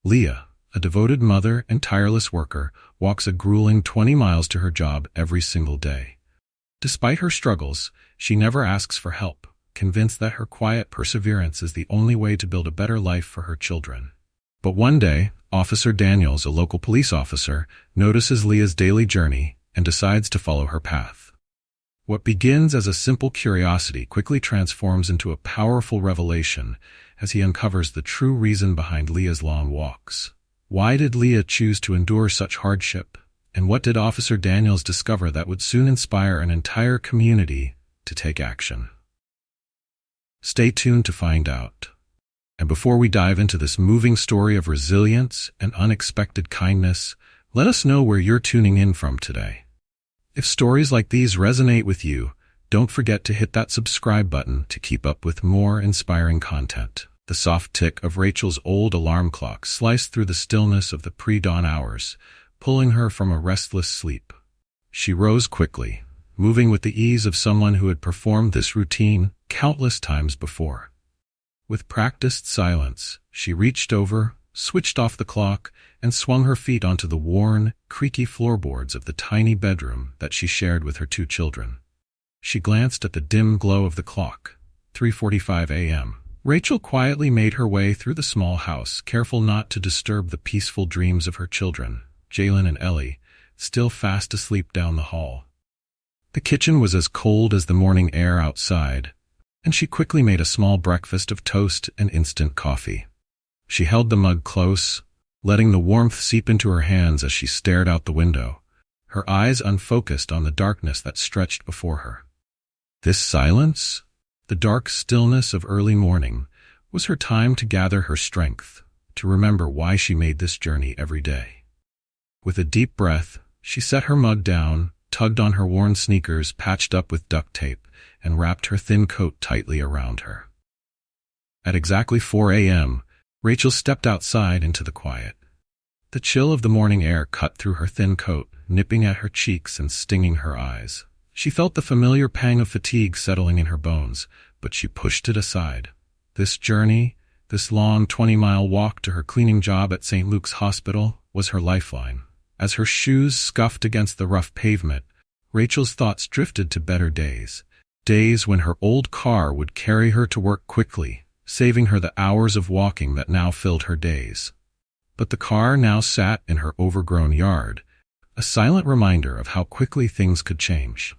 Leah, a devoted mother and tireless worker, walks a grueling 20 miles to her job every single day. Despite her struggles, she never asks for help, convinced that her quiet perseverance is the only way to build a better life for her children. But one day, Officer Daniels, a local police officer, notices Leah's daily journey and decides to follow her path. What begins as a simple curiosity quickly transforms into a powerful revelation as he uncovers the true reason behind Leah's long walks. Why did Leah choose to endure such hardship? And what did Officer Daniels discover that would soon inspire an entire community to take action? Stay tuned to find out. And before we dive into this moving story of resilience and unexpected kindness, let us know where you're tuning in from today. If stories like these resonate with you, don't forget to hit that subscribe button to keep up with more inspiring content. The soft tick of Rachel's old alarm clock sliced through the stillness of the pre-dawn hours, pulling her from a restless sleep. She rose quickly, moving with the ease of someone who had performed this routine countless times before. With practiced silence, she reached over, switched off the clock, and swung her feet onto the worn, creaky floorboards of the tiny bedroom that she shared with her two children. She glanced at the dim glow of the clock, 3:45 a.m. Rachel quietly made her way through the small house, careful not to disturb the peaceful dreams of her children, Jalen and Ellie, still fast asleep down the hall. The kitchen was as cold as the morning air outside, and she quickly made a small breakfast of toast and instant coffee. She held the mug close, letting the warmth seep into her hands as she stared out the window, her eyes unfocused on the darkness that stretched before her. This silence, the dark stillness of early morning, was her time to gather her strength, to remember why she made this journey every day. With a deep breath, she set her mug down, tugged on her worn sneakers patched up with duct tape, and wrapped her thin coat tightly around her. At exactly 4 a.m., Rachel stepped outside into the quiet. The chill of the morning air cut through her thin coat, nipping at her cheeks and stinging her eyes. She felt the familiar pang of fatigue settling in her bones, but she pushed it aside. This journey, this long 20-mile walk to her cleaning job at St. Luke's Hospital, was her lifeline. As her shoes scuffed against the rough pavement, Rachel's thoughts drifted to better days. Days when her old car would carry her to work quickly, saving her the hours of walking that now filled her days. But the car now sat in her overgrown yard, a silent reminder of how quickly things could change.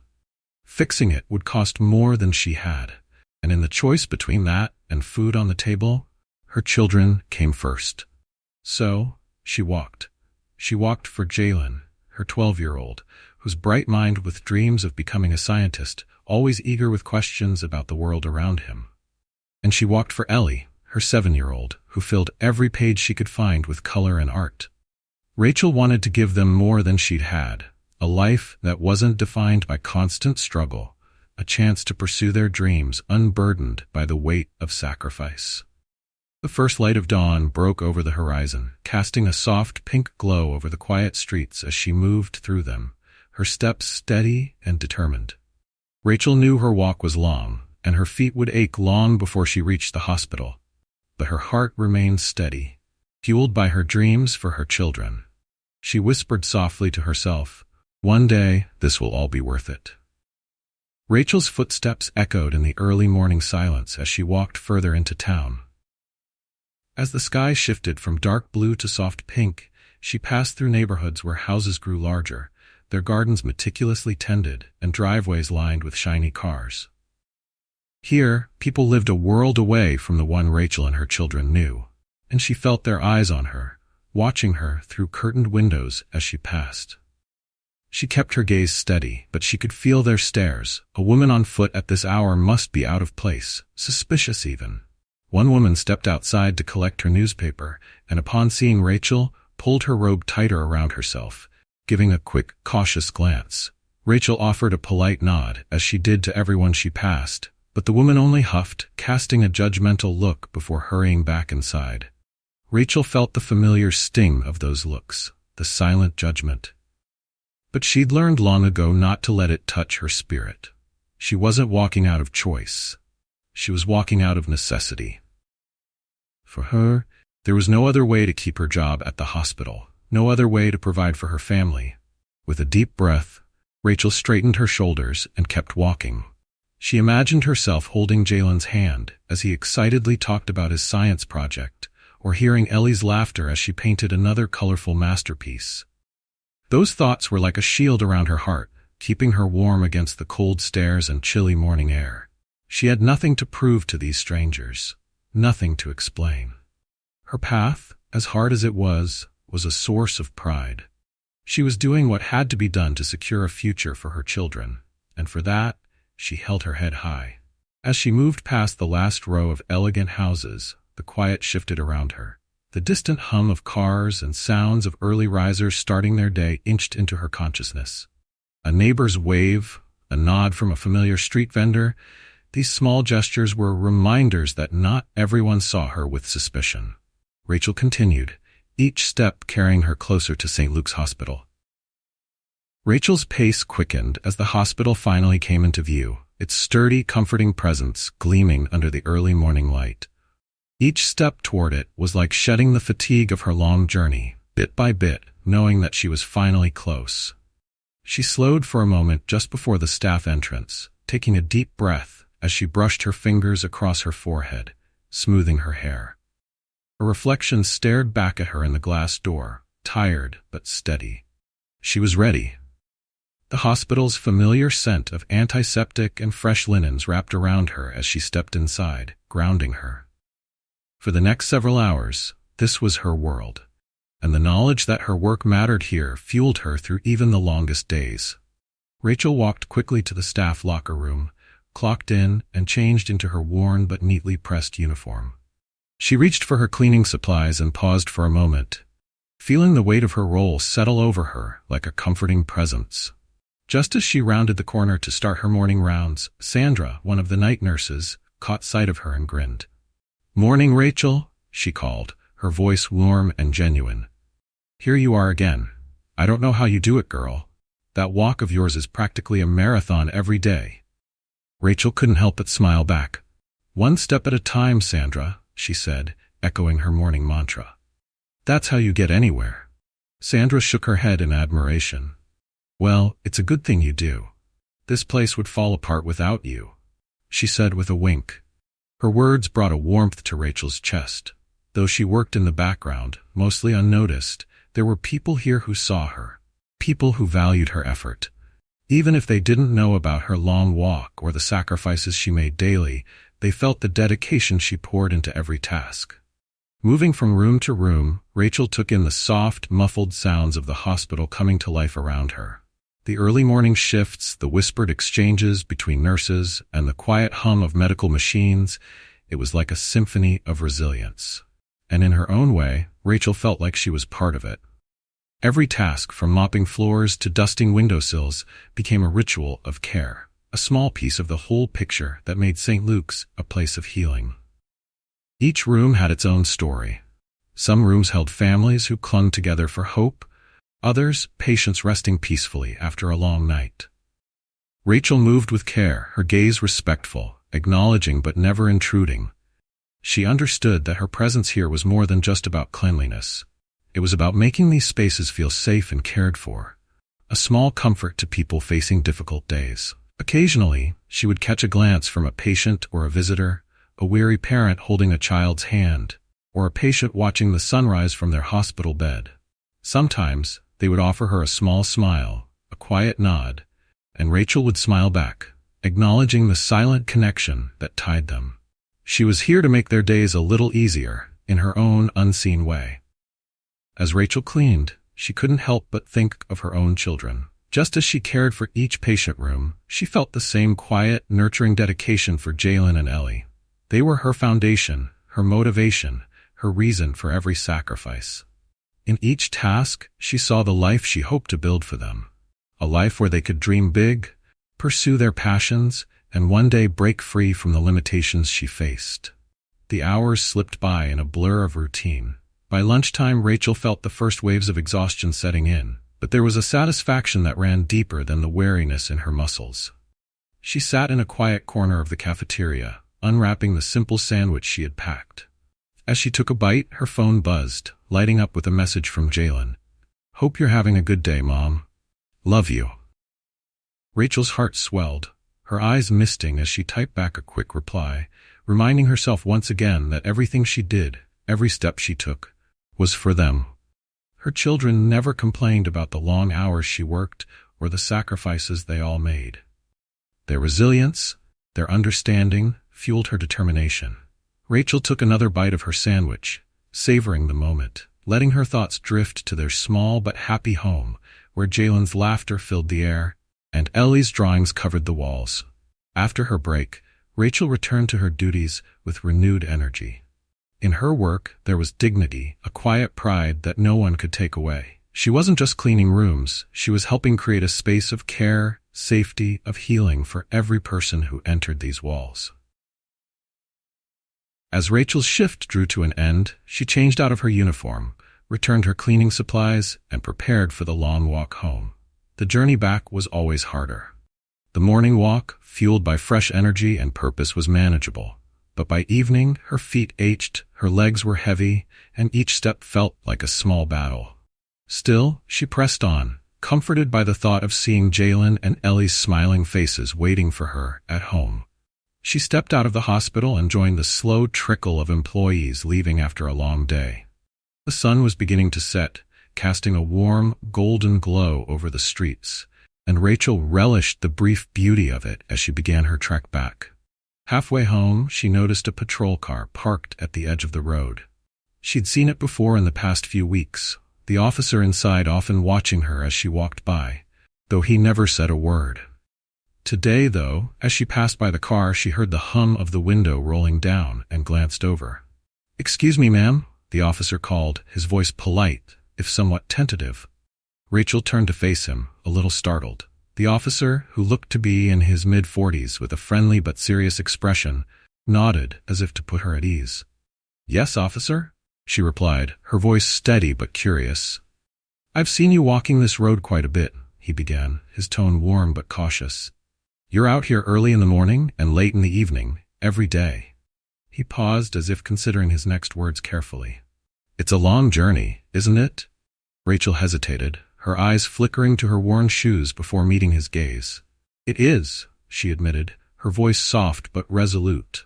Fixing it would cost more than she had, and in the choice between that and food on the table, her children came first. So, she walked. She walked for Jalen, her 12-year-old, whose bright mind with dreams of becoming a scientist, always eager with questions about the world around him. And she walked for Ellie, her 7-year-old, who filled every page she could find with color and art. Rachel wanted to give them more than she'd had, a life that wasn't defined by constant struggle, a chance to pursue their dreams unburdened by the weight of sacrifice. The first light of dawn broke over the horizon, casting a soft pink glow over the quiet streets as she moved through them, her steps steady and determined. Rachel knew her walk was long, and her feet would ache long before she reached the hospital, but her heart remained steady, fueled by her dreams for her children. She whispered softly to herself, "One day, this will all be worth it." Rachel's footsteps echoed in the early morning silence as she walked further into town. As the sky shifted from dark blue to soft pink, she passed through neighborhoods where houses grew larger, their gardens meticulously tended, and driveways lined with shiny cars. Here, people lived a world away from the one Rachel and her children knew, and she felt their eyes on her, watching her through curtained windows as she passed. She kept her gaze steady, but she could feel their stares. A woman on foot at this hour must be out of place, suspicious even. One woman stepped outside to collect her newspaper, and upon seeing Rachel, pulled her robe tighter around herself, giving a quick, cautious glance. Rachel offered a polite nod, as she did to everyone she passed, but the woman only huffed, casting a judgmental look before hurrying back inside. Rachel felt the familiar sting of those looks, the silent judgment. But she'd learned long ago not to let it touch her spirit. She wasn't walking out of choice. She was walking out of necessity. For her, There was no other way to keep her job at the hospital, no other way to provide for her family. With a deep breath, Rachel straightened her shoulders and kept walking. She imagined herself holding Jalen's hand as he excitedly talked about his science project, or hearing Ellie's laughter as she painted another colorful masterpiece. Those thoughts were like a shield around her heart, keeping her warm against the cold stares and chilly morning air. She had nothing to prove to these strangers, nothing to explain. Her path, as hard as it was a source of pride. She was doing what had to be done to secure a future for her children, and for that, she held her head high. As she moved past the last row of elegant houses, the quiet shifted around her. The distant hum of cars and sounds of early risers starting their day inched into her consciousness. A neighbor's wave, a nod from a familiar street vendor, these small gestures were reminders that not everyone saw her with suspicion. Rachel continued, each step carrying her closer to St. Luke's Hospital. Rachel's pace quickened as the hospital finally came into view, its sturdy, comforting presence gleaming under the early morning light. Each step toward it was like shedding the fatigue of her long journey, bit by bit, knowing that she was finally close. She slowed for a moment just before the staff entrance, taking a deep breath as she brushed her fingers across her forehead, smoothing her hair. A reflection stared back at her in the glass door, tired but steady. She was ready. The hospital's familiar scent of antiseptic and fresh linens wrapped around her as she stepped inside, grounding her. For the next several hours, this was her world, and the knowledge that her work mattered here fueled her through even the longest days. Rachel walked quickly to the staff locker room, clocked in, and changed into her worn but neatly pressed uniform. She reached for her cleaning supplies and paused for a moment, feeling the weight of her role settle over her like a comforting presence. Just as she rounded the corner to start her morning rounds, Sandra, one of the night nurses, caught sight of her and grinned. "Morning, Rachel," she called, her voice warm and genuine. "Here you are again. I don't know how you do it, girl. That walk of yours is practically a marathon every day." Rachel couldn't help but smile back. "One step at a time, Sandra," she said, echoing her morning mantra. "That's how you get anywhere." Sandra shook her head in admiration. "Well, it's a good thing you do. This place would fall apart without you," she said with a wink. Her words brought a warmth to Rachel's chest. Though she worked in the background, mostly unnoticed, there were people here who saw her, people who valued her effort. Even if they didn't know about her long walk or the sacrifices she made daily, they felt the dedication she poured into every task. Moving from room to room, Rachel took in the soft, muffled sounds of the hospital coming to life around her. The early morning shifts, the whispered exchanges between nurses, and the quiet hum of medical machines, it was like a symphony of resilience. And in her own way, Rachel felt like she was part of it. Every task, from mopping floors to dusting windowsills, became a ritual of care, a small piece of the whole picture that made St. Luke's a place of healing. Each room had its own story. Some rooms held families who clung together for hope, others, patients resting peacefully after a long night. Rachel moved with care, her gaze respectful, acknowledging but never intruding. She understood that her presence here was more than just about cleanliness. It was about making these spaces feel safe and cared for, a small comfort to people facing difficult days. Occasionally, she would catch a glance from a patient or a visitor, a weary parent holding a child's hand, or a patient watching the sunrise from their hospital bed. Sometimes, they would offer her a small smile, a quiet nod, and Rachel would smile back, acknowledging the silent connection that tied them. She was here to make their days a little easier, in her own unseen way. As Rachel cleaned, she couldn't help but think of her own children. Just as she cared for each patient room, she felt the same quiet, nurturing dedication for Jalen and Ellie. They were her foundation, her motivation, her reason for every sacrifice. In each task, she saw the life she hoped to build for them. A life where they could dream big, pursue their passions, and one day break free from the limitations she faced. The hours slipped by in a blur of routine. By lunchtime, Rachel felt the first waves of exhaustion setting in, but there was a satisfaction that ran deeper than the weariness in her muscles. She sat in a quiet corner of the cafeteria, unwrapping the simple sandwich she had packed. As she took a bite, her phone buzzed, lighting up with a message from Jalen. "Hope you're having a good day, Mom. Love you." Rachel's heart swelled, her eyes misting as she typed back a quick reply, reminding herself once again that everything she did, every step she took, was for them. Her children never complained about the long hours she worked or the sacrifices they all made. Their resilience, their understanding, fueled her determination. Rachel took another bite of her sandwich, savoring the moment, letting her thoughts drift to their small but happy home, where Jalen's laughter filled the air, and Ellie's drawings covered the walls. After her break, Rachel returned to her duties with renewed energy. In her work, there was dignity, a quiet pride that no one could take away. She wasn't just cleaning rooms, she was helping create a space of care, safety, of healing for every person who entered these walls. As Rachel's shift drew to an end, she changed out of her uniform, returned her cleaning supplies, and prepared for the long walk home. The journey back was always harder. The morning walk, fueled by fresh energy and purpose, was manageable. But by evening, her feet ached, her legs were heavy, and each step felt like a small battle. Still, she pressed on, comforted by the thought of seeing Jalen and Ellie's smiling faces waiting for her at home. She stepped out of the hospital and joined the slow trickle of employees leaving after a long day. The sun was beginning to set, casting a warm, golden glow over the streets, and Rachel relished the brief beauty of it as she began her trek back. Halfway home, she noticed a patrol car parked at the edge of the road. She'd seen it before in the past few weeks, the officer inside often watching her as she walked by, though he never said a word. Today, though, as she passed by the car, she heard the hum of the window rolling down and glanced over. "Excuse me, ma'am," the officer called, his voice polite, if somewhat tentative. Rachel turned to face him, a little startled. The officer, who looked to be in his mid-40s with a friendly but serious expression, nodded as if to put her at ease. "Yes, officer," she replied, her voice steady but curious. "I've seen you walking this road quite a bit," he began, his tone warm but cautious. "You're out here early in the morning and late in the evening, every day." He paused as if considering his next words carefully. "It's a long journey, isn't it?" Rachel hesitated, her eyes flickering to her worn shoes before meeting his gaze. "It is," she admitted, her voice soft but resolute.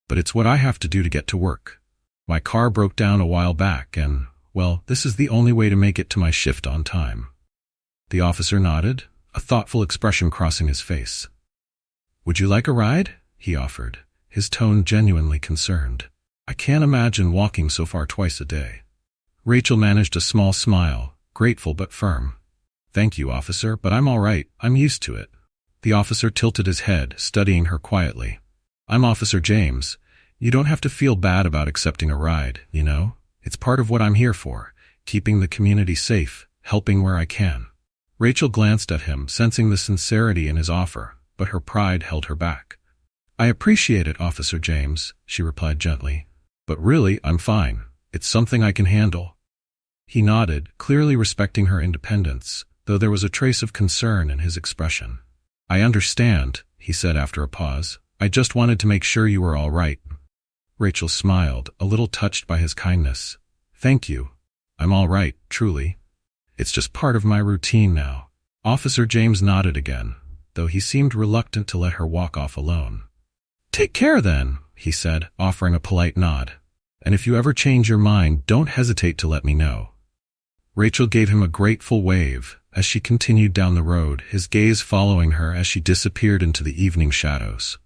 "But it's what I have to do to get to work. My car broke down a while back and, well, this is the only way to make it to my shift on time." The officer nodded, a thoughtful expression crossing his face. "Would you like a ride?" he offered, his tone genuinely concerned. "I can't imagine walking so far twice a day." Rachel managed a small smile, grateful but firm. "Thank you, officer, but I'm all right. I'm used to it." The officer tilted his head, studying her quietly. "I'm Officer James. You don't have to feel bad about accepting a ride, you know? It's part of what I'm here for, keeping the community safe, helping where I can." Rachel glanced at him, sensing the sincerity in his offer, but her pride held her back. "I appreciate it, Officer James," she replied gently. "But really, I'm fine. It's something I can handle." He nodded, clearly respecting her independence, though there was a trace of concern in his expression. "I understand," he said after a pause. "I just wanted to make sure you were all right." Rachel smiled, a little touched by his kindness. "Thank you. I'm all right, truly. It's just part of my routine now." Officer James nodded again, though he seemed reluctant to let her walk off alone. "Take care then," he said, offering a polite nod. "And if you ever change your mind, don't hesitate to let me know." Rachel gave him a grateful wave as she continued down the road, his gaze following her as she disappeared into the evening shadows.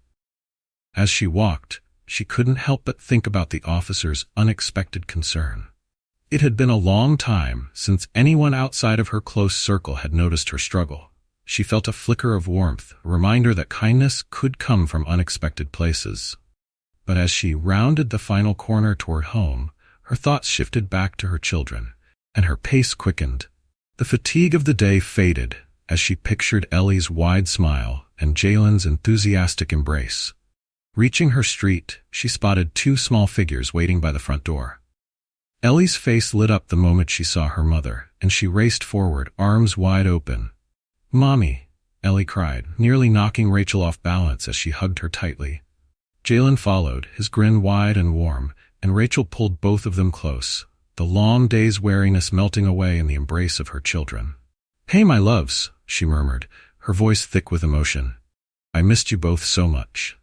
As she walked, she couldn't help but think about the officer's unexpected concern. It had been a long time since anyone outside of her close circle had noticed her struggle. She felt a flicker of warmth, a reminder that kindness could come from unexpected places. But as she rounded the final corner toward home, her thoughts shifted back to her children, and her pace quickened. The fatigue of the day faded as she pictured Ellie's wide smile and Jalen's enthusiastic embrace. Reaching her street, she spotted two small figures waiting by the front door. Ellie's face lit up the moment she saw her mother, and she raced forward, arms wide open. "Mommy," Ellie cried, nearly knocking Rachel off balance as she hugged her tightly. Jalen followed, his grin wide and warm, and Rachel pulled both of them close, the long day's weariness melting away in the embrace of her children. "Hey, my loves," she murmured, her voice thick with emotion. "I missed you both so much."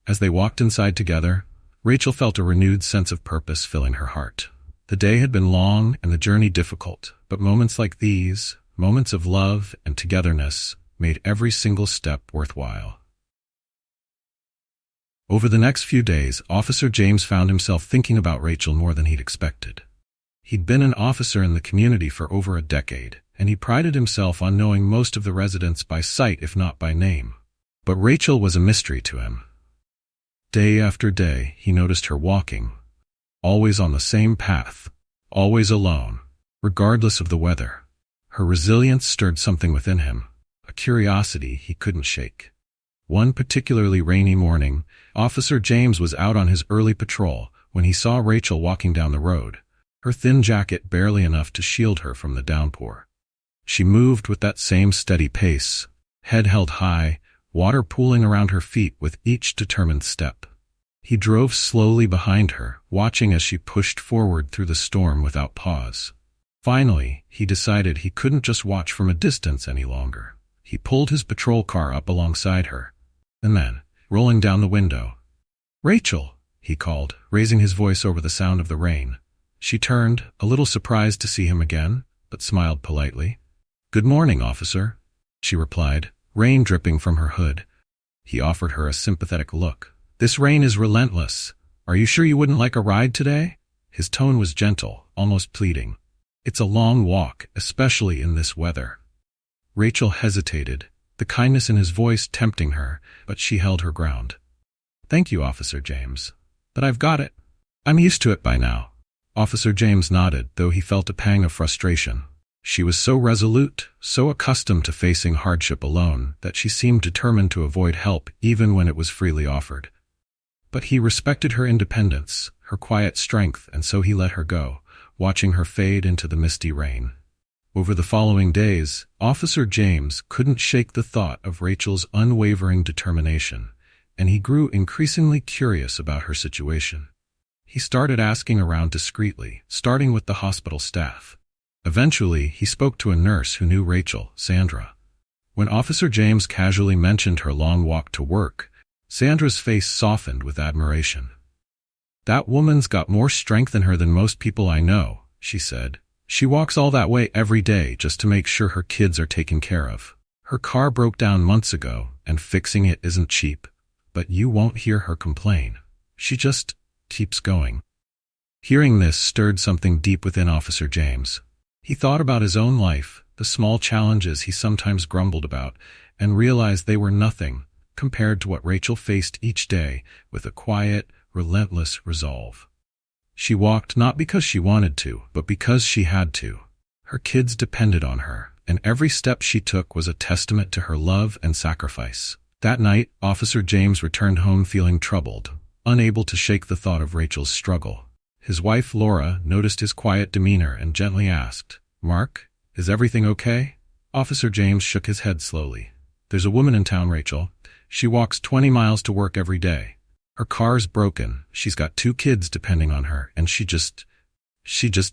As they walked inside together, Rachel felt a renewed sense of purpose filling her heart. The day had been long and the journey difficult, but moments like these, moments of love and togetherness, made every single step worthwhile. Over the next few days, Officer James found himself thinking about Rachel more than he'd expected. He'd been an officer in the community for over a decade, and he prided himself on knowing most of the residents by sight if not by name. But Rachel was a mystery to him. Day after day, he noticed her walking, always on the same path, always alone, regardless of the weather. Her resilience stirred something within him, a curiosity he couldn't shake. One particularly rainy morning, Officer James was out on his early patrol when he saw Rachel walking down the road, her thin jacket barely enough to shield her from the downpour. She moved with that same steady pace, head held high, water pooling around her feet with each determined step. He drove slowly behind her, watching as she pushed forward through the storm without pause. Finally, he decided he couldn't just watch from a distance any longer. He pulled his patrol car up alongside her, and then, rolling down the window, "Rachel," he called, raising his voice over the sound of the rain. She turned, a little surprised to see him again, but smiled politely. "Good morning, officer," she replied, rain dripping from her hood. He offered her a sympathetic look. "This rain is relentless. Are you sure you wouldn't like a ride today?" His tone was gentle, almost pleading. "It's a long walk, especially in this weather." Rachel hesitated, the kindness in his voice tempting her, but she held her ground. "Thank you, Officer James. But I've got it. I'm used to it by now." Officer James nodded, though he felt a pang of frustration. She was so resolute, so accustomed to facing hardship alone, that she seemed determined to avoid help even when it was freely offered. But he respected her independence, her quiet strength, and so he let her go, watching her fade into the misty rain. Over the following days, Officer James couldn't shake the thought of Rachel's unwavering determination, and he grew increasingly curious about her situation. He started asking around discreetly, starting with the hospital staff. Eventually, he spoke to a nurse who knew Rachel, Sandra. When Officer James casually mentioned her long walk to work, Sandra's face softened with admiration. "That woman's got more strength in her than most people I know," she said. "She walks all that way every day just to make sure her kids are taken care of. Her car broke down months ago, and fixing it isn't cheap. But you won't hear her complain. She just keeps going." Hearing this stirred something deep within Officer James. He thought about his own life, the small challenges he sometimes grumbled about, and realized they were nothing compared to what Rachel faced each day with a quiet, relentless resolve. She walked not because she wanted to, but because she had to. Her kids depended on her, and every step she took was a testament to her love and sacrifice. That night, Officer James returned home feeling troubled, unable to shake the thought of Rachel's struggle. His wife, Laura, noticed his quiet demeanor and gently asked, "Mark, is everything okay?" Officer James shook his head slowly. "There's a woman in town, Rachel. She walks 20 miles to work every day. Her car's broken, she's got 2 kids depending on her, and she just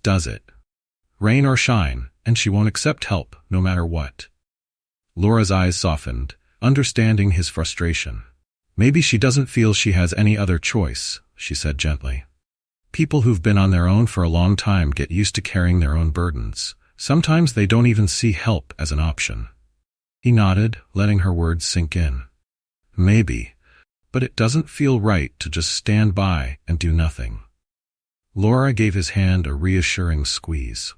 does it. Rain or shine, and she won't accept help, no matter what." Laura's eyes softened, understanding his frustration. "Maybe she doesn't feel she has any other choice," she said gently. "People who've been on their own for a long time get used to carrying their own burdens. Sometimes they don't even see help as an option." He nodded, letting her words sink in. "Maybe. But it doesn't feel right to just stand by and do nothing." Laura gave his hand a reassuring squeeze.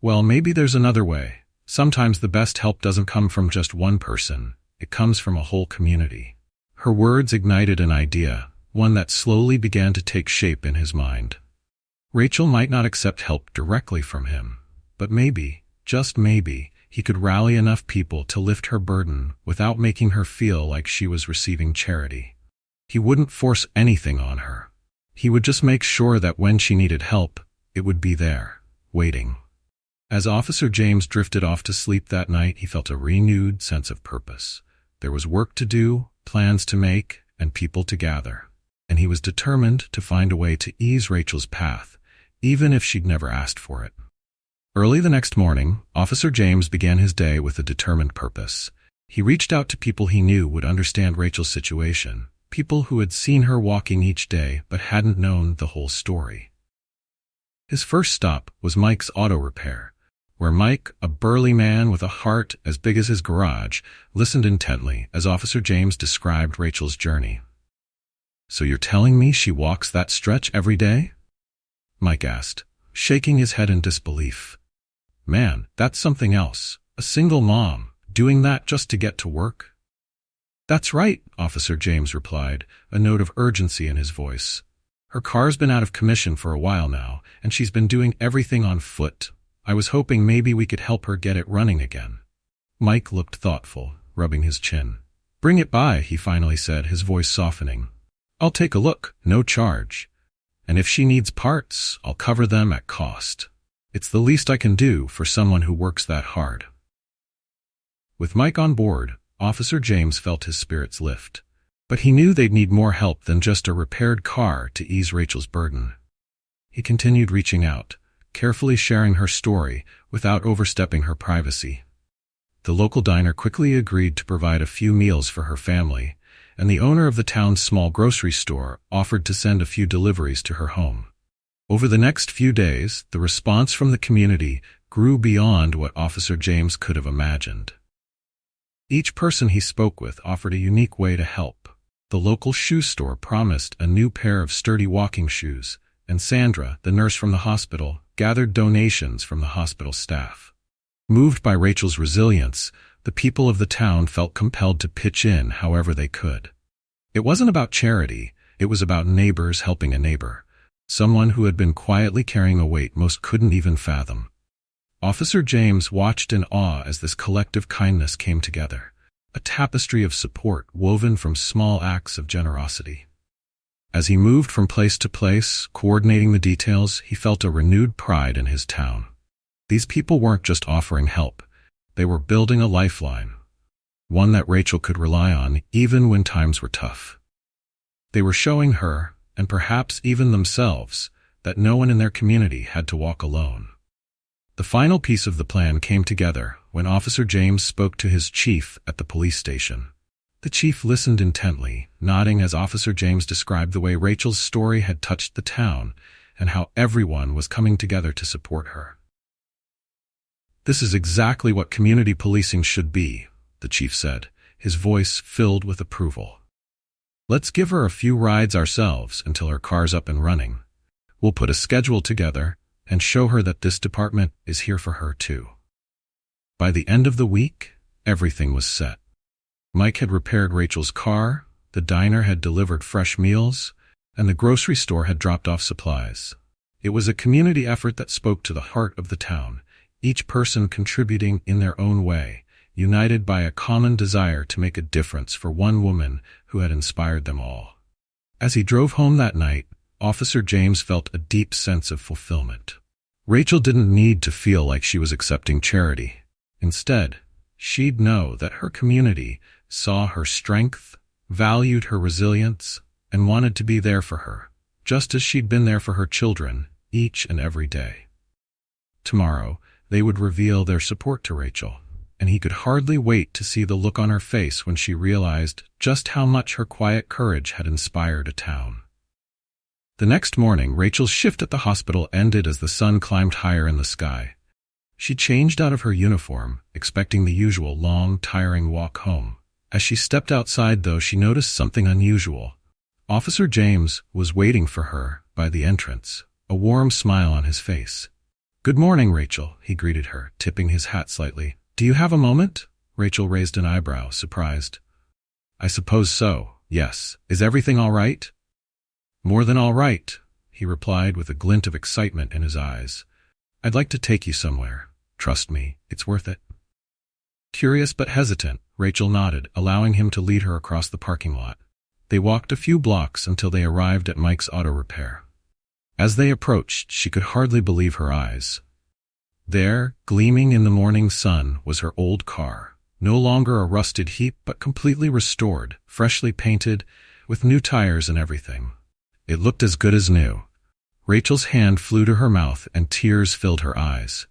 "Well, maybe there's another way. Sometimes the best help doesn't come from just one person. It comes from a whole community." Her words ignited an idea, one that slowly began to take shape in his mind. Rachel might not accept help directly from him, but maybe, just maybe, he could rally enough people to lift her burden without making her feel like she was receiving charity. He wouldn't force anything on her. He would just make sure that when she needed help, it would be there, waiting. As Officer James drifted off to sleep that night, he felt a renewed sense of purpose. There was work to do, plans to make, and people to gather. and he was determined to find a way to ease Rachel's path, even if she'd never asked for it. Early the next morning, Officer James began his day with a determined purpose. He reached out to people he knew would understand Rachel's situation, people who had seen her walking each day but hadn't known the whole story. His first stop was Mike's auto repair, where Mike, a burly man with a heart as big as his garage, listened intently as Officer James described Rachel's journey. "So you're telling me she walks that stretch every day?" Mike asked, shaking his head in disbelief. "Man, that's something else. A single mom, doing that just to get to work?" "That's right," Officer James replied, a note of urgency in his voice. "Her car's been out of commission for a while now, and she's been doing everything on foot. I was hoping maybe we could help her get it running again." Mike looked thoughtful, rubbing his chin. "Bring it by," he finally said, his voice softening. "I'll take a look, no charge. And if she needs parts, I'll cover them at cost. It's the least I can do for someone who works that hard." With Mike on board, Officer James felt his spirits lift. But he knew they'd need more help than just a repaired car to ease Rachel's burden. He continued reaching out, carefully sharing her story without overstepping her privacy. The local diner quickly agreed to provide a few meals for her family, and the owner of the town's small grocery store offered to send a few deliveries to her home. Over the next few days, the response from the community grew beyond what Officer James could have imagined. Each person he spoke with offered a unique way to help. The local shoe store promised a new pair of sturdy walking shoes, and Sandra, the nurse from the hospital, gathered donations from the hospital staff. Moved by Rachel's resilience, the people of the town felt compelled to pitch in however they could. It wasn't about charity, it was about neighbors helping a neighbor, someone who had been quietly carrying a weight most couldn't even fathom. Officer James watched in awe as this collective kindness came together, a tapestry of support woven from small acts of generosity. As he moved from place to place, coordinating the details, he felt a renewed pride in his town. These people weren't just offering help, they were building a lifeline, one that Rachel could rely on even when times were tough. They were showing her, and perhaps even themselves, that no one in their community had to walk alone. The final piece of the plan came together when Officer James spoke to his chief at the police station. The chief listened intently, nodding as Officer James described the way Rachel's story had touched the town and how everyone was coming together to support her. "This is exactly what community policing should be," the chief said, his voice filled with approval. "Let's give her a few rides ourselves until her car's up and running. We'll put a schedule together and show her that this department is here for her too." By the end of the week, everything was set. Mike had repaired Rachel's car, the diner had delivered fresh meals, and the grocery store had dropped off supplies. It was a community effort that spoke to the heart of the town, each person contributing in their own way, united by a common desire to make a difference for one woman who had inspired them all. As he drove home that night, Officer James felt a deep sense of fulfillment. Rachel didn't need to feel like she was accepting charity. Instead, she'd know that her community saw her strength, valued her resilience, and wanted to be there for her, just as she'd been there for her children each and every day. Tomorrow, they would reveal their support to Rachel, and he could hardly wait to see the look on her face when she realized just how much her quiet courage had inspired a town. The next morning, Rachel's shift at the hospital ended as the sun climbed higher in the sky. She changed out of her uniform, expecting the usual long, tiring walk home. As she stepped outside, though, she noticed something unusual. Officer James was waiting for her by the entrance, a warm smile on his face. "Good morning, Rachel," he greeted her, tipping his hat slightly. "Do you have a moment?" Rachel raised an eyebrow, surprised. "I suppose so, yes. Is everything all right?" "More than all right," he replied with a glint of excitement in his eyes. "I'd like to take you somewhere. Trust me, it's worth it." Curious but hesitant, Rachel nodded, allowing him to lead her across the parking lot. They walked a few blocks until they arrived at Mike's auto repair. As they approached, she could hardly believe her eyes. There, gleaming in the morning sun, was her old car, no longer a rusted heap but completely restored, freshly painted, with new tires and everything. It looked as good as new. Rachel's hand flew to her mouth and tears filled her eyes.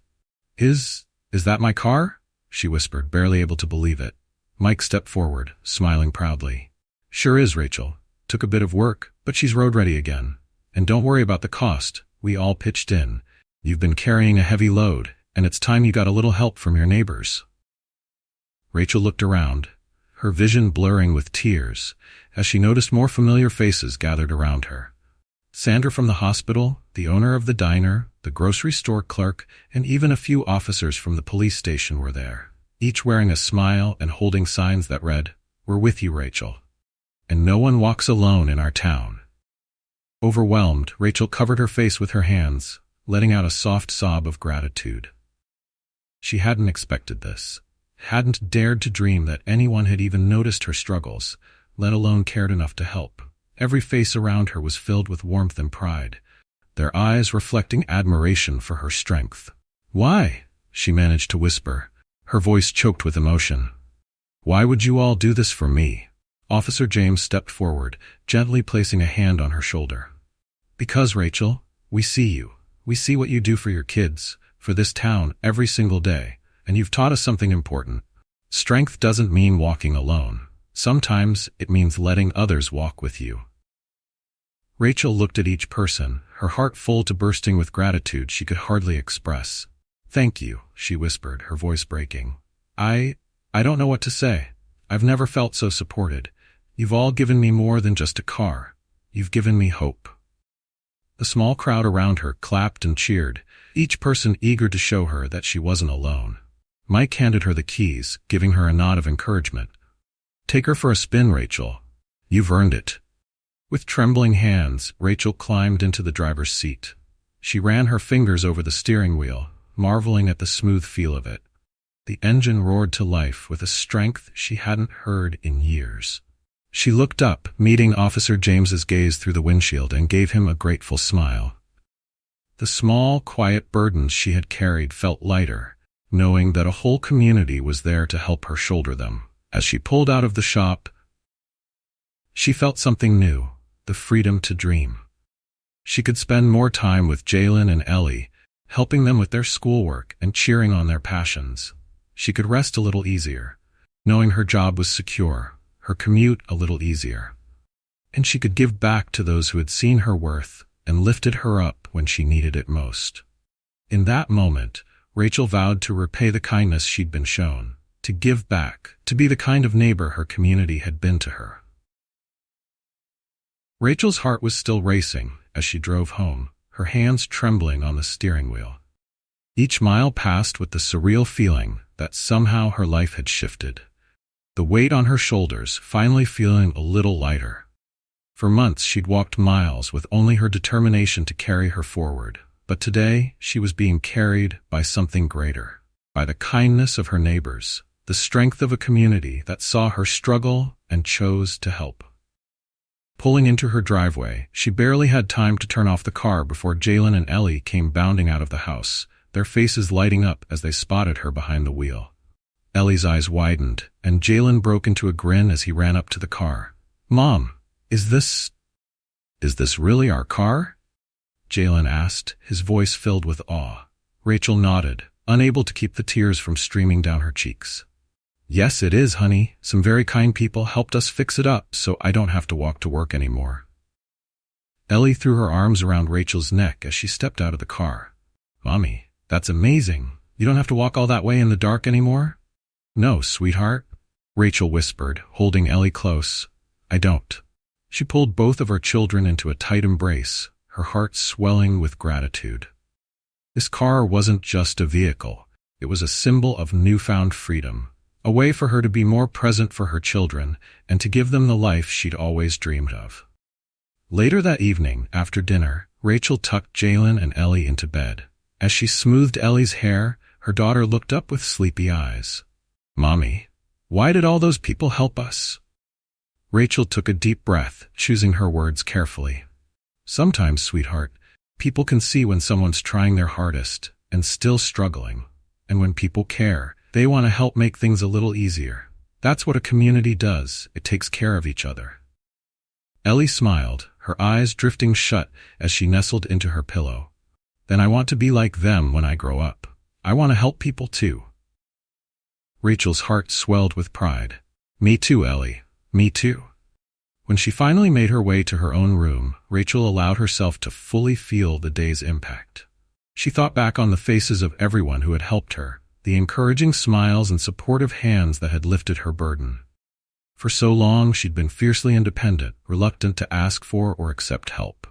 Is that my car?" she whispered, barely able to believe it. Mike stepped forward, smiling proudly. "Sure is, Rachel. Took a bit of work, but she's road-ready again. And don't worry about the cost. We all pitched in. You've been carrying a heavy load, and it's time you got a little help from your neighbors." Rachel looked around, her vision blurring with tears, as she noticed more familiar faces gathered around her. Sandra from the hospital, the owner of the diner, the grocery store clerk, and even a few officers from the police station were there, each wearing a smile and holding signs that read, "We're with you, Rachel. And no one walks alone in our town." Overwhelmed, Rachel covered her face with her hands, letting out a soft sob of gratitude. She hadn't expected this, hadn't dared to dream that anyone had even noticed her struggles, let alone cared enough to help. Every face around her was filled with warmth and pride, their eyes reflecting admiration for her strength. "Why?" she managed to whisper, her voice choked with emotion. "Why would you all do this for me?" Officer James stepped forward, gently placing a hand on her shoulder. "Because, Rachel, we see you. We see what you do for your kids, for this town, every single day, and you've taught us something important. Strength doesn't mean walking alone. Sometimes it means letting others walk with you." Rachel looked at each person, her heart full to bursting with gratitude she could hardly express. "Thank you," she whispered, her voice breaking. I don't know what to say. I've never felt so supported. You've all given me more than just a car. You've given me hope." The small crowd around her clapped and cheered, each person eager to show her that she wasn't alone. Mike handed her the keys, giving her a nod of encouragement. "Take her for a spin, Rachel. You've earned it." With trembling hands, Rachel climbed into the driver's seat. She ran her fingers over the steering wheel, marveling at the smooth feel of it. The engine roared to life with a strength she hadn't heard in years. She looked up, meeting Officer James's gaze through the windshield, and gave him a grateful smile. The small, quiet burdens she had carried felt lighter, knowing that a whole community was there to help her shoulder them. As she pulled out of the shop, she felt something new, the freedom to dream. She could spend more time with Jalen and Ellie, helping them with their schoolwork and cheering on their passions. She could rest a little easier, knowing her job was secure, her commute a little easier. And she could give back to those who had seen her worth and lifted her up when she needed it most. In that moment, Rachel vowed to repay the kindness she'd been shown, to give back, to be the kind of neighbor her community had been to her. Rachel's heart was still racing as she drove home, her hands trembling on the steering wheel. Each mile passed with the surreal feeling that somehow her life had shifted, the weight on her shoulders finally feeling a little lighter. For months she'd walked miles with only her determination to carry her forward, but today she was being carried by something greater, by the kindness of her neighbors, the strength of a community that saw her struggle and chose to help. Pulling into her driveway, she barely had time to turn off the car before Jalen and Ellie came bounding out of the house, their faces lighting up as they spotted her behind the wheel. Ellie's eyes widened, and Jalen broke into a grin as he ran up to the car. "Mom, is this really our car?" Jalen asked, his voice filled with awe. Rachel nodded, unable to keep the tears from streaming down her cheeks. "Yes, it is, honey. Some very kind people helped us fix it up so I don't have to walk to work anymore." Ellie threw her arms around Rachel's neck as she stepped out of the car. "Mommy, that's amazing. You don't have to walk all that way in the dark anymore?" "No, sweetheart," Rachel whispered, holding Ellie close. "I don't." She pulled both of her children into a tight embrace, her heart swelling with gratitude. This car wasn't just a vehicle. It was a symbol of newfound freedom, a way for her to be more present for her children and to give them the life she'd always dreamed of. Later that evening, after dinner, Rachel tucked Jalen and Ellie into bed. As she smoothed Ellie's hair, her daughter looked up with sleepy eyes. "Mommy, why did all those people help us?" Rachel took a deep breath, choosing her words carefully. "Sometimes, sweetheart, people can see when someone's trying their hardest and still struggling. And when people care, they want to help make things a little easier. That's what a community does. It takes care of each other." Ellie smiled, her eyes drifting shut as she nestled into her pillow. Then I want to be like them when I grow up. I want to help people too. Rachel's heart swelled with pride. Me too, Ellie. Me too. When she finally made her way to her own room, Rachel allowed herself to fully feel the day's impact. She thought back on the faces of everyone who had helped her, the encouraging smiles and supportive hands that had lifted her burden. For so long, she'd been fiercely independent, reluctant to ask for or accept help.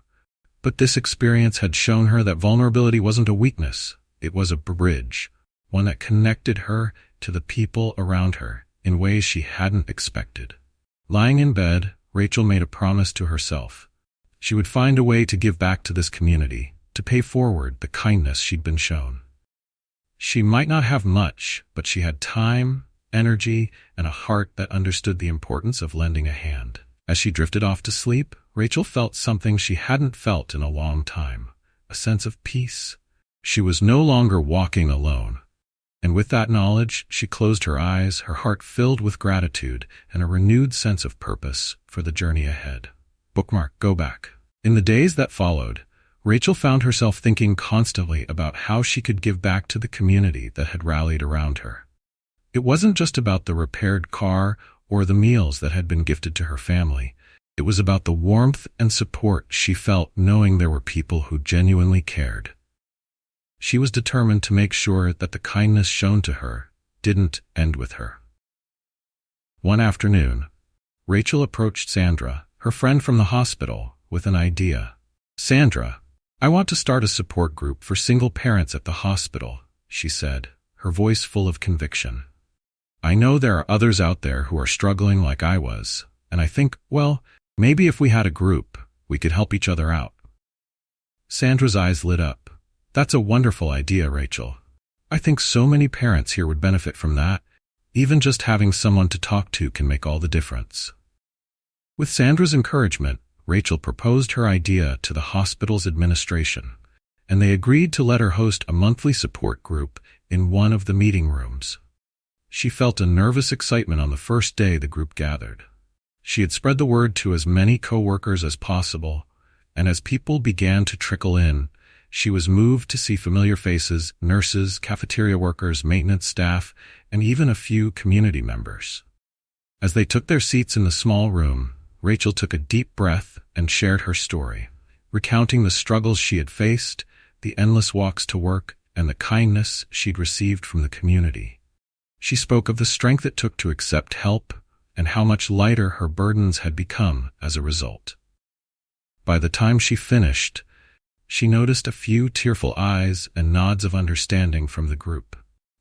But this experience had shown her that vulnerability wasn't a weakness. It was a bridge, one that connected her to the people around her in ways she hadn't expected. Lying in bed, Rachel made a promise to herself. She would find a way to give back to this community, to pay forward the kindness she'd been shown. She might not have much, but she had time, energy, and a heart that understood the importance of lending a hand. As she drifted off to sleep, Rachel felt something she hadn't felt in a long time, a sense of peace. She was no longer walking alone. And with that knowledge, she closed her eyes, her heart filled with gratitude and a renewed sense of purpose for the journey ahead. Bookmark, go back. In the days that followed, Rachel found herself thinking constantly about how she could give back to the community that had rallied around her. It wasn't just about the repaired car or the meals that had been gifted to her family. It was about the warmth and support she felt knowing there were people who genuinely cared. She was determined to make sure that the kindness shown to her didn't end with her. One afternoon, Rachel approached Sandra, her friend from the hospital, with an idea. "Sandra, I want to start a support group for single parents at the hospital," she said, her voice full of conviction. "I know there are others out there who are struggling like I was, and I think, well, maybe if we had a group, we could help each other out." Sandra's eyes lit up. "That's a wonderful idea, Rachel. I think so many parents here would benefit from that. Even just having someone to talk to can make all the difference." With Sandra's encouragement, Rachel proposed her idea to the hospital's administration, and they agreed to let her host a monthly support group in one of the meeting rooms. She felt a nervous excitement on the first day the group gathered. She had spread the word to as many coworkers as possible, and as people began to trickle in, she was moved to see familiar faces, nurses, cafeteria workers, maintenance staff, and even a few community members. As they took their seats in the small room, Rachel took a deep breath and shared her story, recounting the struggles she had faced, the endless walks to work, and the kindness she'd received from the community. She spoke of the strength it took to accept help and how much lighter her burdens had become as a result. By the time she finished, she noticed a few tearful eyes and nods of understanding from the group.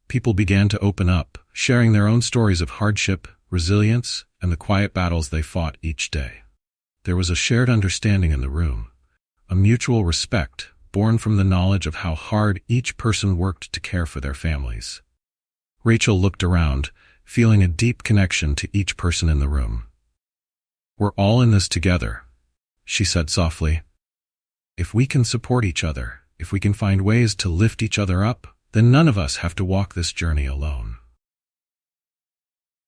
People began to open up, sharing their own stories of hardship, resilience, and the quiet battles they fought each day. There was a shared understanding in the room, a mutual respect born from the knowledge of how hard each person worked to care for their families. Rachel looked around, feeling a deep connection to each person in the room. "We're all in this together," she said softly. "If we can support each other, if we can find ways to lift each other up, then none of us have to walk this journey alone."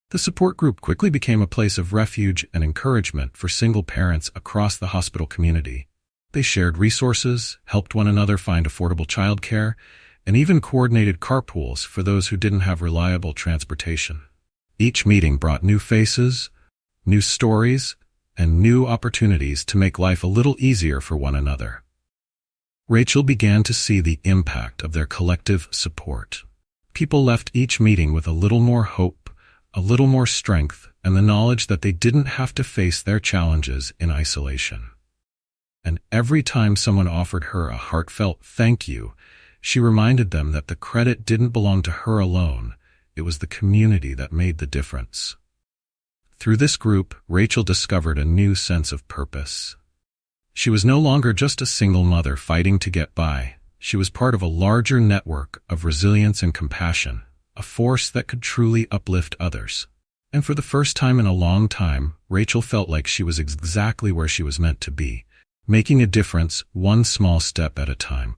The support group quickly became a place of refuge and encouragement for single parents across the hospital community. They shared resources, helped one another find affordable childcare, and even coordinated carpools for those who didn't have reliable transportation. Each meeting brought new faces, new stories, and new opportunities to make life a little easier for one another. Rachel began to see the impact of their collective support. People left each meeting with a little more hope, a little more strength, and the knowledge that they didn't have to face their challenges in isolation. And every time someone offered her a heartfelt thank you, she reminded them that the credit didn't belong to her alone. It was the community that made the difference. Through this group, Rachel discovered a new sense of purpose. She was no longer just a single mother fighting to get by. She was part of a larger network of resilience and compassion, a force that could truly uplift others. And for the first time in a long time, Rachel felt like she was exactly where she was meant to be, making a difference one small step at a time.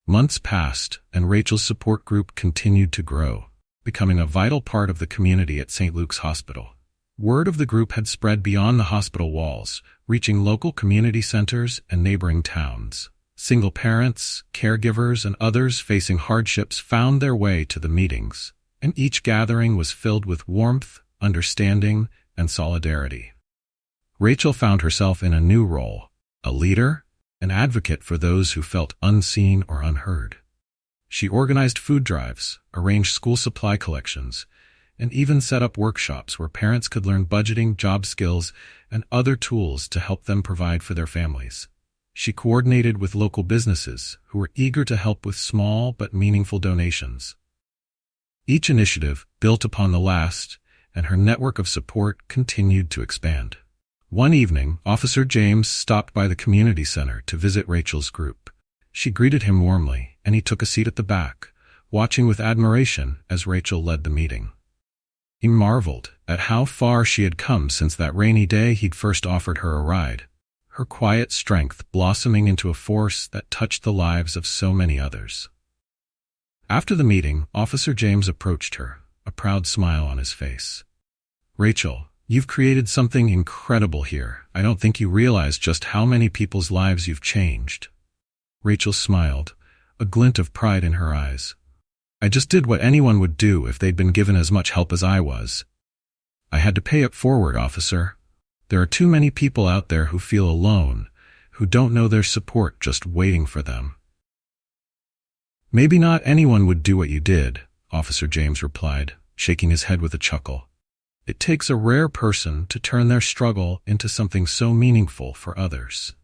Months passed, and Rachel's support group continued to grow, becoming a vital part of the community at St. Luke's Hospital. Word of the group had spread beyond the hospital walls, reaching local community centers and neighboring towns. Single parents, caregivers, and others facing hardships found their way to the meetings, and each gathering was filled with warmth, understanding, and solidarity. Rachel found herself in a new role, a leader, an advocate for those who felt unseen or unheard. She organized food drives, arranged school supply collections, and even set up workshops where parents could learn budgeting, job skills, and other tools to help them provide for their families. She coordinated with local businesses who were eager to help with small but meaningful donations. Each initiative built upon the last, and her network of support continued to expand. One evening, Officer James stopped by the community center to visit Rachel's group. She greeted him warmly, and he took a seat at the back, watching with admiration as Rachel led the meeting. He marveled at how far she had come since that rainy day he'd first offered her a ride, her quiet strength blossoming into a force that touched the lives of so many others. After the meeting, Officer James approached her, a proud smile on his face. "Rachel, you've created something incredible here. I don't think you realize just how many people's lives you've changed." Rachel smiled, a glint of pride in her eyes. "I just did what anyone would do if they'd been given as much help as I was. I had to pay it forward, officer. There are too many people out there who feel alone, who don't know there's support just waiting for them." "Maybe not anyone would do what you did," Officer James replied, shaking his head with a chuckle. "It takes a rare person to turn their struggle into something so meaningful for others."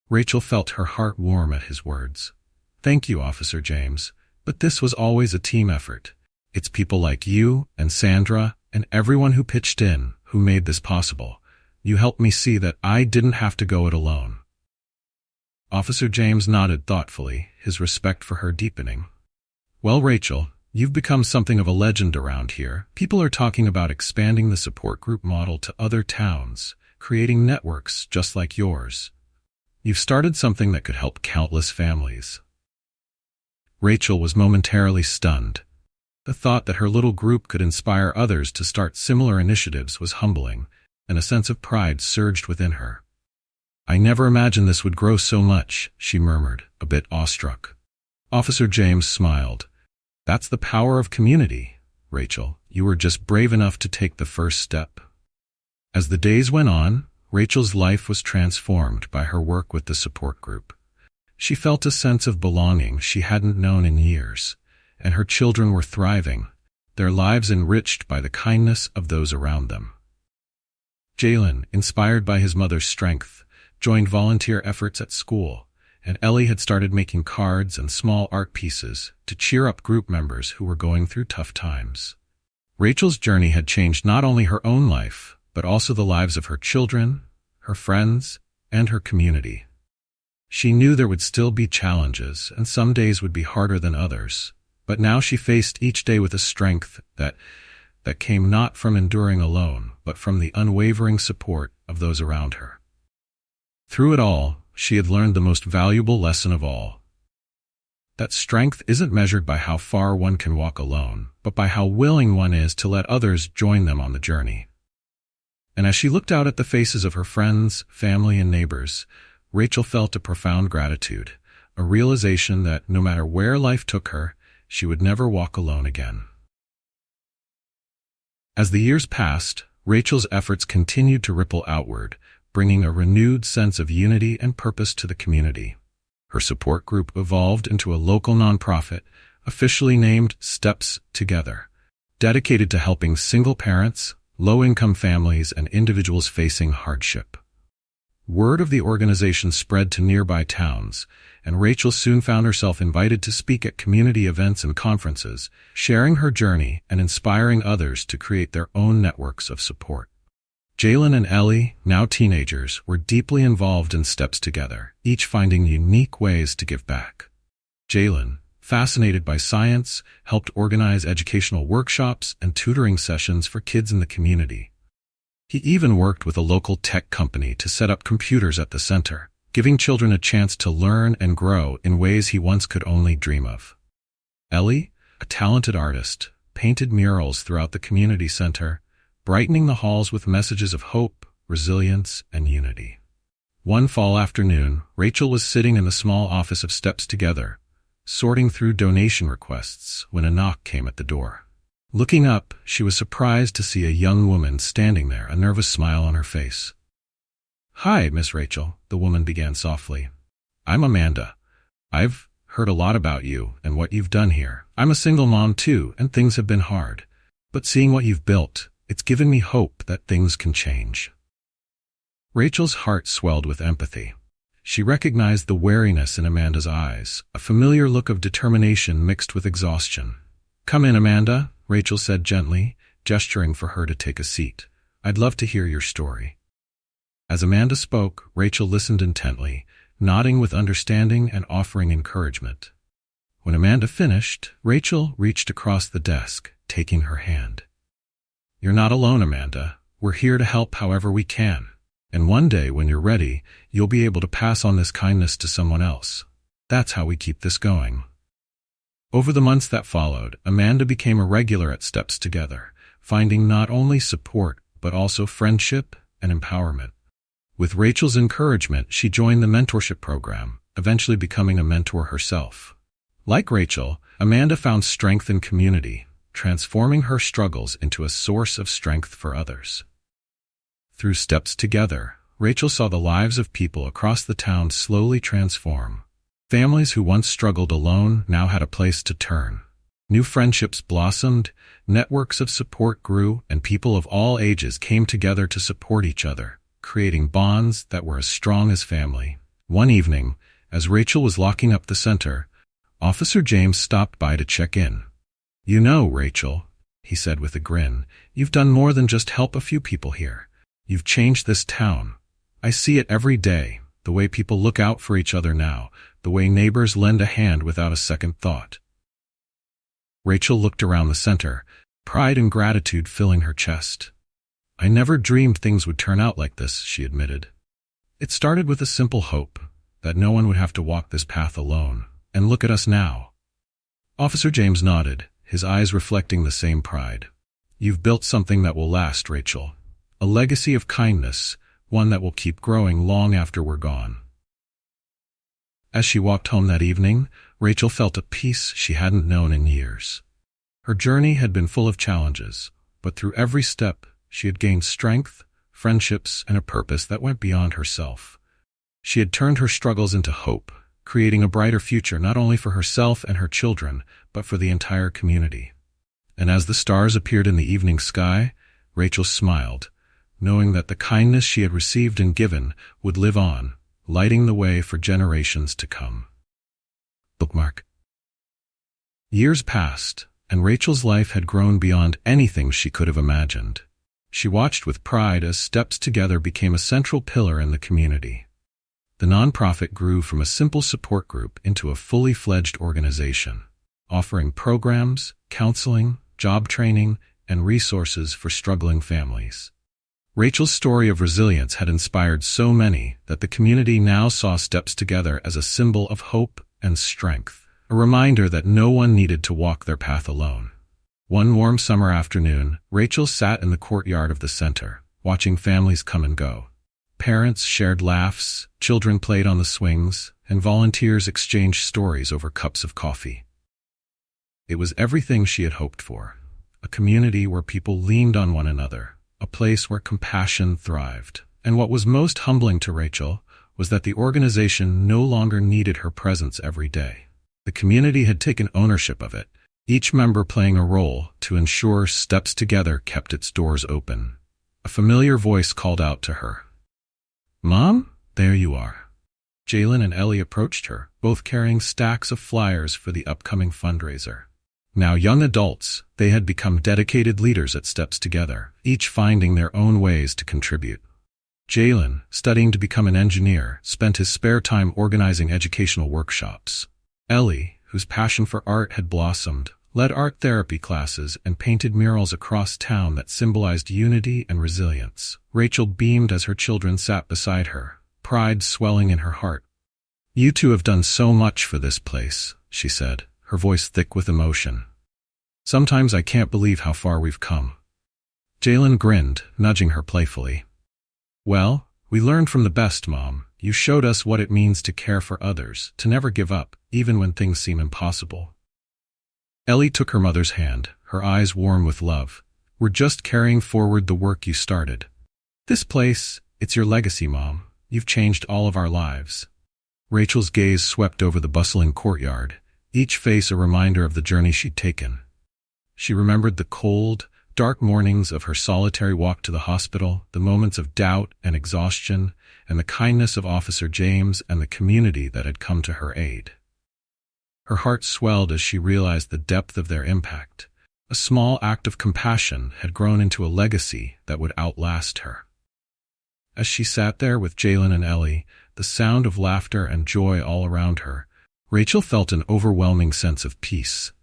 Rachel felt her heart warm at his words. "Thank you, Officer James. But this was always a team effort. It's people like you and Sandra and everyone who pitched in who made this possible. You helped me see that I didn't have to go it alone." Officer James nodded thoughtfully, his respect for her deepening. "Well, Rachel, you've become something of a legend around here. People are talking about expanding the support group model to other towns, creating networks just like yours. You've started something that could help countless families." Rachel was momentarily stunned. The thought that her little group could inspire others to start similar initiatives was humbling, and a sense of pride surged within her. "I never imagined this would grow so much," she murmured, a bit awestruck. Officer James smiled. "That's the power of community, Rachel. You were just brave enough to take the first step." As the days went on, Rachel's life was transformed by her work with the support group. She felt a sense of belonging she hadn't known in years, and her children were thriving, their lives enriched by the kindness of those around them. Jalen, inspired by his mother's strength, joined volunteer efforts at school, and Ellie had started making cards and small art pieces to cheer up group members who were going through tough times. Rachel's journey had changed not only her own life, but also the lives of her children, her friends, and her community. She knew there would still be challenges, and some days would be harder than others, but now she faced each day with a strength that came not from enduring alone, but from the unwavering support of those around her. Through it all, she had learned the most valuable lesson of all: that strength isn't measured by how far one can walk alone, but by how willing one is to let others join them on the journey. And as she looked out at the faces of her friends, family, and neighbors, Rachel felt a profound gratitude, a realization that no matter where life took her, she would never walk alone again. As the years passed, Rachel's efforts continued to ripple outward, bringing a renewed sense of unity and purpose to the community. Her support group evolved into a local nonprofit, officially named Steps Together, dedicated to helping single parents, low-income families, and individuals facing hardship. Word of the organization spread to nearby towns, and Rachel soon found herself invited to speak at community events and conferences, sharing her journey and inspiring others to create their own networks of support. Jalen and Ellie, now teenagers, were deeply involved in Steps Together, each finding unique ways to give back. Jalen, fascinated by science, helped organize educational workshops and tutoring sessions for kids in the community. He even worked with a local tech company to set up computers at the center, giving children a chance to learn and grow in ways he once could only dream of. Ellie, a talented artist, painted murals throughout the community center, brightening the halls with messages of hope, resilience, and unity. One fall afternoon, Rachel was sitting in the small office of Steps Together, sorting through donation requests when a knock came at the door. Looking up, she was surprised to see a young woman standing there, a nervous smile on her face. "Hi, Miss Rachel," the woman began softly. "I'm Amanda. I've heard a lot about you and what you've done here. I'm a single mom too, and things have been hard. But seeing what you've built, it's given me hope that things can change." Rachel's heart swelled with empathy. She recognized the wariness in Amanda's eyes, a familiar look of determination mixed with exhaustion. "Come in, Amanda," Rachel said gently, gesturing for her to take a seat. "I'd love to hear your story." As Amanda spoke, Rachel listened intently, nodding with understanding and offering encouragement. When Amanda finished, Rachel reached across the desk, taking her hand. "You're not alone, Amanda. We're here to help however we can. And one day, when you're ready, you'll be able to pass on this kindness to someone else. That's how we keep this going." Over the months that followed, Amanda became a regular at Steps Together, finding not only support, but also friendship and empowerment. With Rachel's encouragement, she joined the mentorship program, eventually becoming a mentor herself. Like Rachel, Amanda found strength in community, transforming her struggles into a source of strength for others. Through Steps Together, Rachel saw the lives of people across the town slowly transform. Families who once struggled alone now had a place to turn. New friendships blossomed, networks of support grew, and people of all ages came together to support each other, creating bonds that were as strong as family. One evening, as Rachel was locking up the center, Officer James stopped by to check in. "You know, Rachel," he said with a grin, "you've done more than just help a few people here. You've changed this town. I see it every day, the way people look out for each other now, the way neighbors lend a hand without a second thought." Rachel looked around the center, pride and gratitude filling her chest. "I never dreamed things would turn out like this," she admitted. "It started with a simple hope, that no one would have to walk this path alone. And look at us now." Officer James nodded, his eyes reflecting the same pride. "You've built something that will last, Rachel. A legacy of kindness, one that will keep growing long after we're gone." As she walked home that evening, Rachel felt a peace she hadn't known in years. Her journey had been full of challenges, but through every step, she had gained strength, friendships, and a purpose that went beyond herself. She had turned her struggles into hope, creating a brighter future not only for herself and her children, but for the entire community. And as the stars appeared in the evening sky, Rachel smiled, knowing that the kindness she had received and given would live on, lighting the way for generations to come. Bookmark. Years passed, and Rachel's life had grown beyond anything she could have imagined. She watched with pride as Steps Together became a central pillar in the community. The nonprofit grew from a simple support group into a fully fledged organization, offering programs, counseling, job training, and resources for struggling families. Rachel's story of resilience had inspired so many that the community now saw Steps Together as a symbol of hope and strength, a reminder that no one needed to walk their path alone. One warm summer afternoon, Rachel sat in the courtyard of the center, watching families come and go. Parents shared laughs, children played on the swings, and volunteers exchanged stories over cups of coffee. It was everything she had hoped for, a community where people leaned on one another, a place where compassion thrived. And what was most humbling to Rachel was that the organization no longer needed her presence every day. The community had taken ownership of it, each member playing a role to ensure Steps Together kept its doors open. A familiar voice called out to her. "Mom, there you are." Jalen and Ellie approached her, both carrying stacks of flyers for the upcoming fundraiser. Now young adults, they had become dedicated leaders at Steps Together, each finding their own ways to contribute. Jalen, studying to become an engineer, spent his spare time organizing educational workshops. Ellie, whose passion for art had blossomed, led art therapy classes and painted murals across town that symbolized unity and resilience. Rachel beamed as her children sat beside her, pride swelling in her heart. "You two have done so much for this place," she said, her voice thick with emotion. "Sometimes I can't believe how far we've come." Jalen grinned, nudging her playfully. Well, we learned from the best, Mom. You showed us what it means to care for others, to never give up, even when things seem impossible. Ellie took her mother's hand, her eyes warm with love. We're just carrying forward the work you started. This place, it's your legacy, Mom. You've changed all of our lives. Rachel's gaze swept over the bustling courtyard, each face a reminder of the journey she'd taken. She remembered the cold, dark mornings of her solitary walk to the hospital, the moments of doubt and exhaustion, and the kindness of Officer James and the community that had come to her aid. Her heart swelled as she realized the depth of their impact. A small act of compassion had grown into a legacy that would outlast her. As she sat there with Jalen and Ellie, the sound of laughter and joy all around her, Rachel felt an overwhelming sense of peace.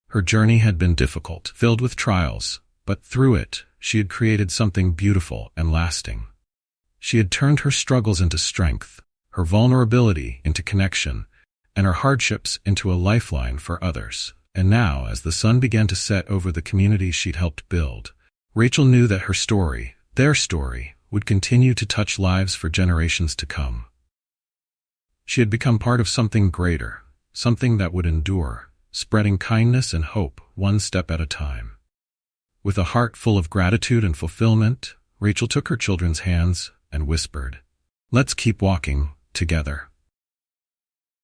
Her journey had been difficult, filled with trials, but through it, she had created something beautiful and lasting. She had turned her struggles into strength, her vulnerability into connection, and her hardships into a lifeline for others. And now, as the sun began to set over the community she'd helped build, Rachel knew that her story, their story, would continue to touch lives for generations to come. She had become part of something greater, something that would endure, spreading kindness and hope one step at a time. With a heart full of gratitude and fulfillment, Rachel took her children's hands and whispered, "Let's keep walking together."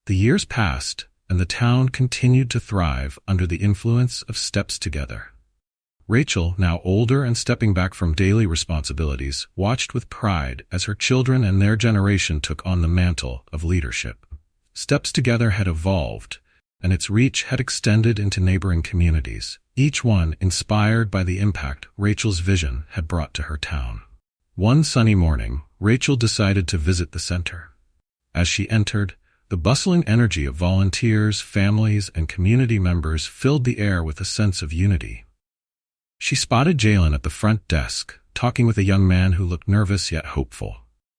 The years passed, and the town continued to thrive under the influence of Steps Together. Rachel, now older and stepping back from daily responsibilities, watched with pride as her children and their generation took on the mantle of leadership. Steps Together had evolved, and its reach had extended into neighboring communities, each one inspired by the impact Rachel's vision had brought to her town. One sunny morning, Rachel decided to visit the center. As she entered, the bustling energy of volunteers, families, and community members filled the air with a sense of unity. She spotted Jalen at the front desk, talking with a young man who looked nervous yet hopeful.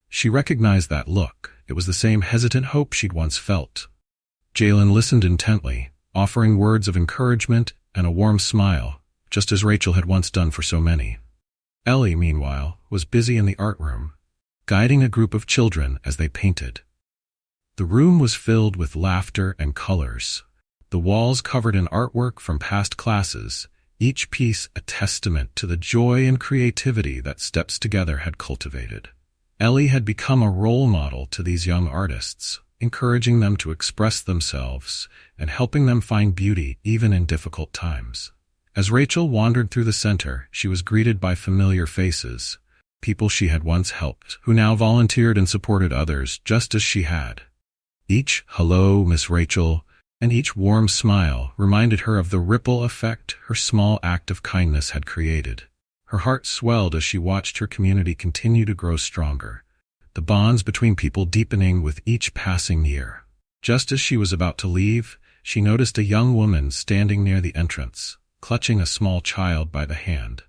She recognized that look. It was the same hesitant hope she'd once felt. Jalen listened intently, offering words of encouragement and a warm smile, just as Rachel had once done for so many. Ellie, meanwhile, was busy in the art room, guiding a group of children as they painted. The room was filled with laughter and colors, the walls covered in artwork from past classes, each piece a testament to the joy and creativity that Steps Together had cultivated. Ellie had become a role model to these young artists, encouraging them to express themselves and helping them find beauty even in difficult times. As Rachel wandered through the center, she was greeted by familiar faces, people she had once helped, who now volunteered and supported others just as she had. Each "Hello, Miss Rachel," and each warm smile reminded her of the ripple effect her small act of kindness had created. Her heart swelled as she watched her community continue to grow stronger, the bonds between people deepening with each passing year. Just as she was about to leave, she noticed a young woman standing near the entrance, clutching a small child by the hand.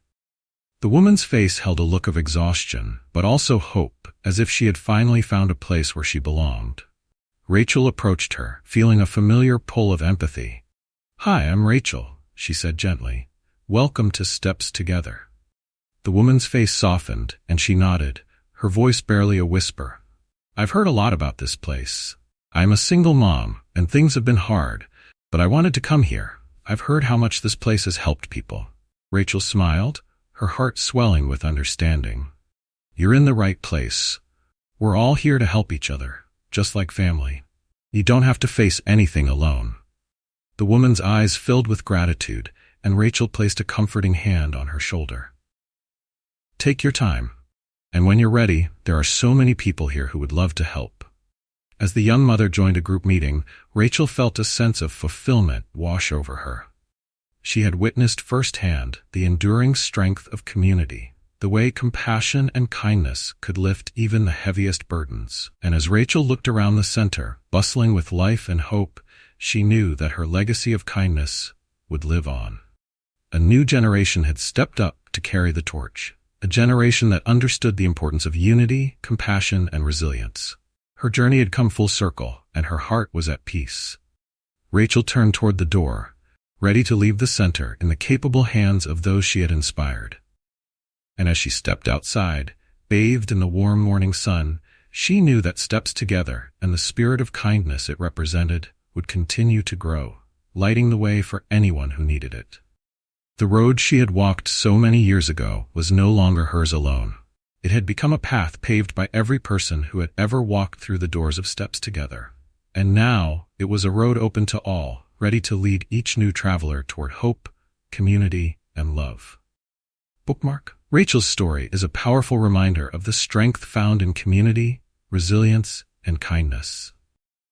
The woman's face held a look of exhaustion, but also hope, as if she had finally found a place where she belonged. Rachel approached her, feeling a familiar pull of empathy. "Hi, I'm Rachel," she said gently. "Welcome to Steps Together." The woman's face softened, and she nodded, her voice barely a whisper. "I've heard a lot about this place. I'm a single mom, and things have been hard, but I wanted to come here. I've heard how much this place has helped people." Rachel smiled, her heart swelling with understanding. "You're in the right place. We're all here to help each other, just like family. You don't have to face anything alone." The woman's eyes filled with gratitude, and Rachel placed a comforting hand on her shoulder. "Take your time, and when you're ready, there are so many people here who would love to help." As the young mother joined a group meeting, Rachel felt a sense of fulfillment wash over her. She had witnessed firsthand the enduring strength of community, the way compassion and kindness could lift even the heaviest burdens. And as Rachel looked around the center, bustling with life and hope, she knew that her legacy of kindness would live on. A new generation had stepped up to carry the torch, a generation that understood the importance of unity, compassion, and resilience. Her journey had come full circle, and her heart was at peace. Rachel turned toward the door, ready to leave the center in the capable hands of those she had inspired. And as she stepped outside, bathed in the warm morning sun, she knew that steps together and the spirit of kindness it represented would continue to grow, lighting the way for anyone who needed it. The road she had walked so many years ago was no longer hers alone. It had become a path paved by every person who had ever walked through the doors of Steps Together. And now it was a road open to all, ready to lead each new traveler toward hope, community, and love. Bookmark. Rachel's story is a powerful reminder of the strength found in community, resilience, and kindness.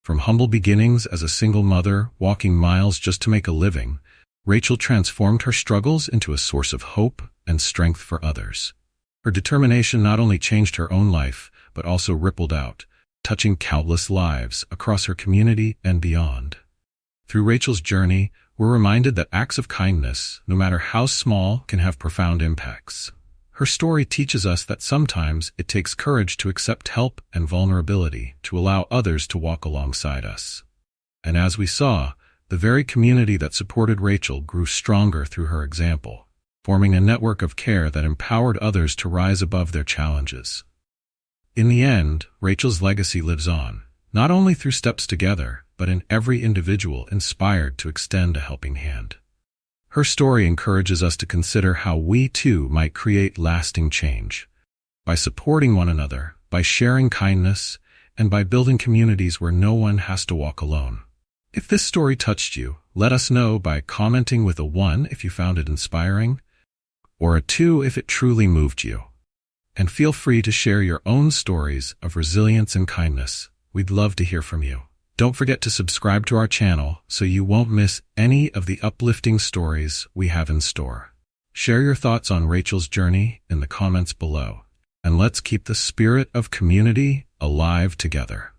From humble beginnings as a single mother walking miles just to make a living, Rachel transformed her struggles into a source of hope and strength for others. Her determination not only changed her own life, but also rippled out, touching countless lives across her community and beyond. Through Rachel's journey, we're reminded that acts of kindness, no matter how small, can have profound impacts. Her story teaches us that sometimes it takes courage to accept help and vulnerability to allow others to walk alongside us. And as we saw, the very community that supported Rachel grew stronger through her example, forming a network of care that empowered others to rise above their challenges. In the end, Rachel's legacy lives on, not only through Steps Together, but in every individual inspired to extend a helping hand. Her story encourages us to consider how we too might create lasting change. By supporting one another, by sharing kindness, and by building communities where no one has to walk alone. If this story touched you, let us know by commenting with a 1 if you found it inspiring, or a 2 if it truly moved you. And feel free to share your own stories of resilience and kindness. We'd love to hear from you. Don't forget to subscribe to our channel so you won't miss any of the uplifting stories we have in store. Share your thoughts on Rachel's journey in the comments below, and let's keep the spirit of community alive together.